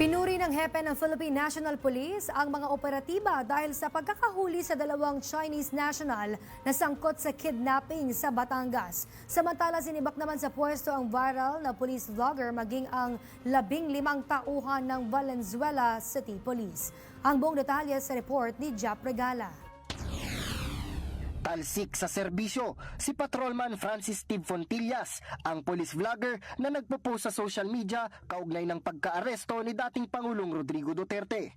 Pinuri ng hepe ng Philippine National Police ang mga operatiba dahil sa pagkakahuli sa dalawang Chinese national na sangkot sa kidnapping sa Batangas. Samantala, sinibak naman sa pwesto ang viral na police vlogger maging ang 15 tauhan ng Valenzuela City Police. Ang buong detalye sa report ni Jap Regala. Talsik sa serbisyo, si Patrolman Francis Steve Fontillas, ang police vlogger na nagpo-post sa social media kaugnay ng pagka-aresto ni dating Pangulong Rodrigo Duterte.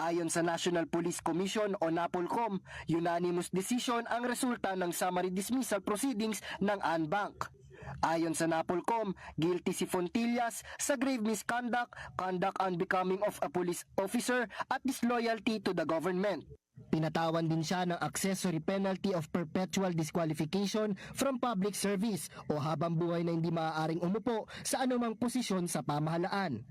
Ayon sa National Police Commission o NAPOLCOM, unanimous decision ang resulta ng summary dismissal proceedings ng ANBank. Ayon sa NAPOLCOM, guilty si Fontillas sa grave misconduct, conduct unbecoming of a police officer at disloyalty to the government. Pinatawan din siya ng accessory penalty of perpetual disqualification from public service o habang buhay na hindi maaaring umupo sa anumang posisyon sa pamahalaan.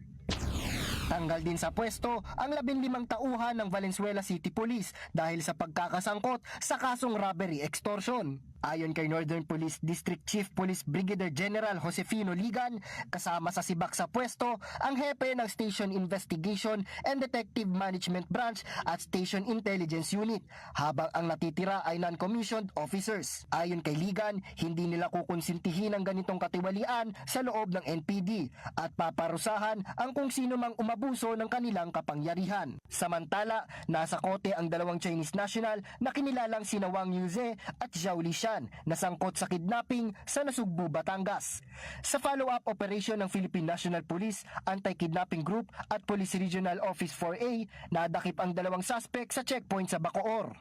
Tanggal din sa pwesto ang 15 tauhan ng Valenzuela City Police dahil sa pagkakasangkot sa kasong robbery extortion. Ayon kay Northern Police District Chief Police Brigadier General Josefino Ligan, kasama sa sibak sa pwesto ang hepe ng Station Investigation and Detective Management Branch at Station Intelligence Unit, habang ang natitira ay non-commissioned officers. Ayon kay Ligan, hindi nila kukonsintihin ang ganitong katiwalian sa loob ng NPD at paparusahan ang kung sino mang umabuso ng kanilang kapangyarihan. Samantala, nasa kote ang dalawang Chinese national na kinilalang sina Wang Yuze at Zhao Lishan na sangkot sa kidnapping sa Nasugbu, Batangas. Sa follow-up operation ng Philippine National Police Anti-Kidnapping Group at Police Regional Office 4A, nadakip ang dalawang suspect sa checkpoint sa Bacoor.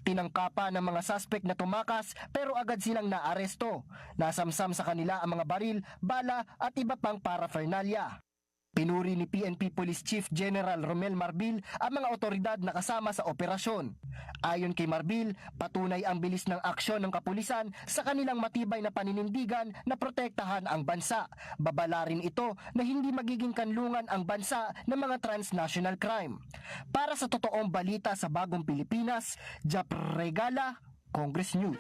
Tinangkapan ng mga suspect na tumakas pero agad silang naaresto. Nasamsam sa kanila ang mga baril, bala at iba pang paraphernalia. Pinuri ni PNP Police Chief General Romel Marbil ang mga otoridad na kasama sa operasyon. Ayon kay Marbil, patunay ang bilis ng aksyon ng kapulisan sa kanilang matibay na paninindigan na protektahan ang bansa. Babala rin ito na hindi magiging kanlungan ang bansa ng mga transnational crime. Para sa totoong balita sa Bagong Pilipinas, Jap Regala, Congress News.